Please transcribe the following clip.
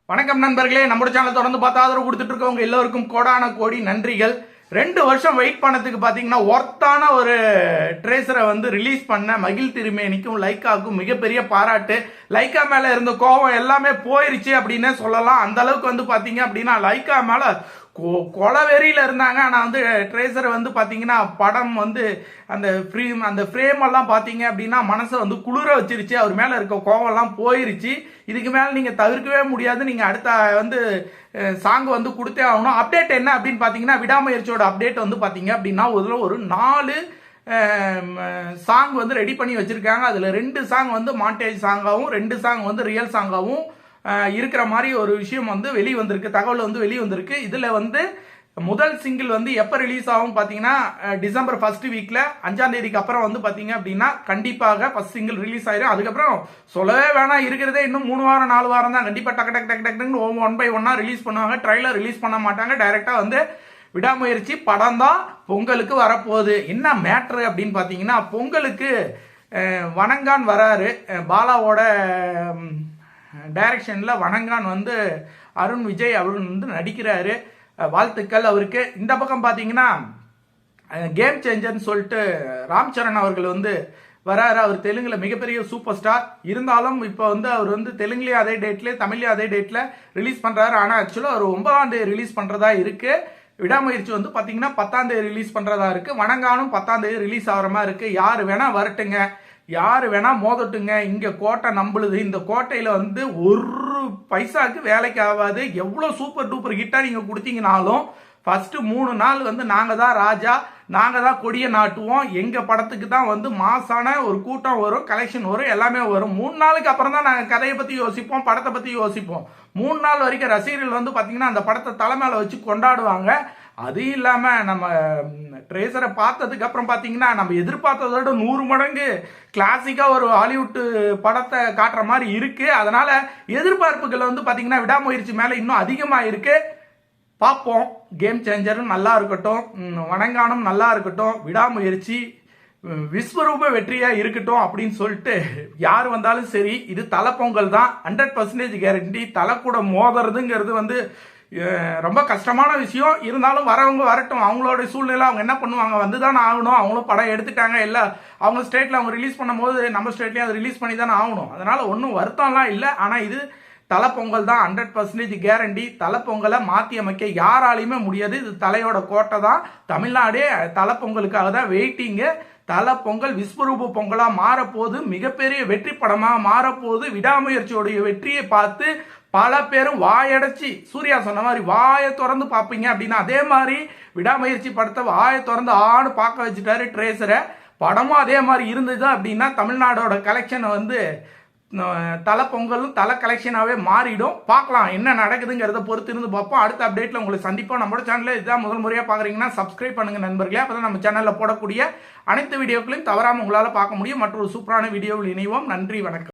வணக்கம் நண்பர்களே, நம்ம சேனல் தொடர்ந்து பார்த்து ஆதரவு கொடுத்துட்டு இருக்கவங்க எல்லோருக்கும் கோடான கோடி நன்றிகள். 2 வருஷம் வெயிட் பண்ணதுக்கு பாத்தீங்கன்னா ஒர்த்தான ஒரு ட்ரேசரை வந்து ரிலீஸ் பண்ண மகிழ் திருமேனிக்கும் லைக்காவுக்கும் மிகப்பெரிய பாராட்டு. லைக்கா மேல இருந்த கோபம் எல்லாமே போயிருச்சு அப்படின்னு சொல்லலாம். அந்த அளவுக்கு வந்து பாத்தீங்க அப்படின்னா லைக்கா மேல கொலவெறியில இருந்தாங்க. ஆனா வந்து ட்ரேசர் வந்து பாத்தீங்கன்னா படம் வந்து அந்த ஃப்ரேம் எல்லாம் பாத்தீங்க அப்படின்னா மனசை வந்து குளிர வச்சிருச்சு. அவர் மேல இருக்க கோவம் எல்லாம் போயிருச்சு. இதுக்கு மேல நீங்க தவிர்க்கவே முடியாது. நீங்க அடுத்த வந்து சாங் வந்து கொடுத்தே ஆகணும். அப்டேட் என்ன அப்படின்னு பாத்தீங்கன்னா, விடாமுயற்சியோட அப்டேட் வந்து பாத்தீங்க அப்படின்னா ஒரு 4 சாங் வந்து ரெடி பண்ணி வச்சிருக்காங்க. அதுல 2 சாங் வந்து மாண்டேஜ் சாங்காவும் 2 சாங் வந்து ரியல் சாங்காவும் இருக்கிற மாதிரி ஒரு விஷயம் வந்து வெளிவந்திருக்கு, தகவல் வந்து வெளிவந்திருக்கு. இதுல வந்து முதல் சிங்கிள் வந்து எப்ப ரிலீஸ் ஆகும் பாத்தீங்கன்னா, டிசம்பர் ஃபர்ஸ்ட் வீக்ல 5ஆம் தேதிக்கு அப்புறம் வந்து பாத்தீங்க அப்படின்னா கண்டிப்பாக ஃபர்ஸ்ட் சிங்கிள் ரிலீஸ் ஆயிரும். அதுக்கப்புறம் சொல்லவே வேணாம், இருக்கிறதே இன்னும் 3 வாரம் 4 வாரம் தான். கண்டிப்பா டக்கு ஒன் பை ஒன்னா ரிலீஸ் பண்ணுவாங்க. ட்ரைலர் ரிலீஸ் பண்ண மாட்டாங்க. டைரக்டா வந்து விடாமுயற்சி படம் தான் பொங்கலுக்கு வரப்போகுது. என்ன மேட்ரு அப்படின்னு பாத்தீங்கன்னா, பொங்கலுக்கு வணங்கான் வராரு. பாலாவோட டைரக்ஷன்ல வணங்கான் வந்து அருண் விஜய் அவர் வந்து நடிக்கிறாரு. வாழ்த்துக்கள் அவருக்கு. இந்த பக்கம் பாத்தீங்கன்னா கேம் சேஞ்சர்னு சொல்லிட்டு ராம் சரண் அவர்கள் வந்து வராரு. அவர் தெலுங்குல மிகப்பெரிய சூப்பர் ஸ்டார். இருந்தாலும் இப்போ வந்து அவர் வந்து தெலுங்குலயும் அதே டேட்ல தமிழ்லயும் அதே டேட்ல ரிலீஸ் பண்றாரு. ஆனா ஆக்சுவலா அவர் 9ஆம் தேதி ரிலீஸ் பண்றதா இருக்கு. விடாமுயற்சி வந்து பாத்தீங்கன்னா 10ஆம் தேதி ரிலீஸ் பண்றதா இருக்கு. வணங்கானும் 10ஆம் தேதி ரிலீஸ் ஆகிற மாதிரி இருக்கு. யாரு வேணா வரட்டுங்க, யாரு வேணா மோதட்டுங்க. இங்க கோட்டை நம்பளுது. இந்த கோட்டையில வந்து ஒரு பைசாக்கு வேலைக்கு ஆகாது. எவ்வளவு சூப்பர் டூப்பர் ஹிட்டா நீங்க கொடுத்தீங்கனாலும் ஃபர்ஸ்ட் 3 நாள் வந்து நாங்க தான் ராஜா, நாங்க தான் கொடியை நாட்டுவோம். எங்க படத்துக்கு தான் வந்து மாசான ஒரு கூட்டம் வரும், கலெக்ஷன் வரும், எல்லாமே வரும். 3 நாளுக்கு அப்புறம் தான் நாங்க கதையை பத்தி யோசிப்போம், படத்தை பத்தி யோசிப்போம். 3 நாள் வரைக்கும் ரசிகர்கள் வந்து பாத்தீங்கன்னா அந்த படத்தை தலைமையில வச்சு கொண்டாடுவாங்க. அது இல்லாம நம்ம ட்ரேசரை பார்த்ததுக்கு அப்புறம் பாத்தீங்கன்னா நம்ம எதிர்பார்த்ததோட 100 மடங்கு கிளாசிக்கா ஒரு ஹாலிவுட் படத்தை காட்டுற மாதிரி இருக்கு. அதனால எதிர்பார்ப்புகள் வந்து பாத்தீங்கன்னா விடாமுயற்சி மேல இன்னும் அதிகமா இருக்கு. பார்ப்போம். கேம் சேஞ்சரும் நல்லா இருக்கட்டும், வணங்கானும் நல்லா இருக்கட்டும், விடாமுயற்சி விஸ்வரூப வெற்றியா இருக்கட்டும் அப்படின்னு சொல்லிட்டு யார் வந்தாலும் சரி, இது தலை பொங்கல் தான். 100% கேரண்டி. தலை கூட மோதுறதுங்கிறது வந்து ரொம்ப கஷ்டமான விஷயம். இருந்தாலும் வரவங்க வரட்டும், அவங்களோட சூழ்நிலை, அவங்க என்ன பண்ணுவாங்க, வந்துதான் ஆகணும். அவங்களும் படம் எடுத்துட்டாங்க, இல்ல அவங்க ஸ்டேட்ல அவங்க ரிலீஸ் பண்ணும் போது நம்ம ஸ்டேட்லயும் அதை ரிலீஸ் பண்ணி தானே ஆகணும். அதனால ஒன்றும் வருத்தம்லாம் இல்லை. ஆனா இது தலை பொங்கல் தான். 100% கேரண்டி. தலை பொங்கலை மாத்தி அமைக்க யாராலையுமே முடியாது. இது தலையோட கோட்டை தான். தமிழ்நாடே தலை பொங்கலுக்காக தான் வெயிட்டிங்கு. தலை பொங்கல் விஸ்வரூப பொங்கலா மாறப்போது, மிகப்பெரிய வெற்றி படமா மாறப்போது. விடாமுயற்சியோடைய வெற்றியை பார்த்து பல பேரும் வாயடைச்சி, சூர்யா சொன்ன மாதிரி வாயை திறந்து பார்ப்பீங்க அப்படின்னா, அதே மாதிரி விடாமுயற்சி படத்தை வாயை திறந்து ஆணு பார்க்க வச்சுட்டாரு ட்ரேசரை. படமும் அதே மாதிரி இருந்தது அப்படின்னா தமிழ்நாடோட கலெக்ஷனை வந்து தலை பொங்கலும் தலை கலெக்ஷனாவே மாறிடும். பார்க்கலாம் என்ன நடக்குதுங்கிறத பொறுத்து இருந்து பார்ப்போம். அடுத்த அப்டேட்ல உங்களை சந்திப்போம். நம்மளோட சேனல்ல இதுதான் முதல் முறையா பாக்குறீங்கன்னா சப்ஸ்கிரைப் பண்ணுங்க நண்பர்களே. அப்பதான் நம்ம சேனல்ல போடக்கூடிய அனைத்து வீடியோக்களையும் தவறாம உங்களால பார்க்க முடியும். மற்றொரு சூப்பரான வீடியோவில் இணைவோம். நன்றி, வணக்கம்.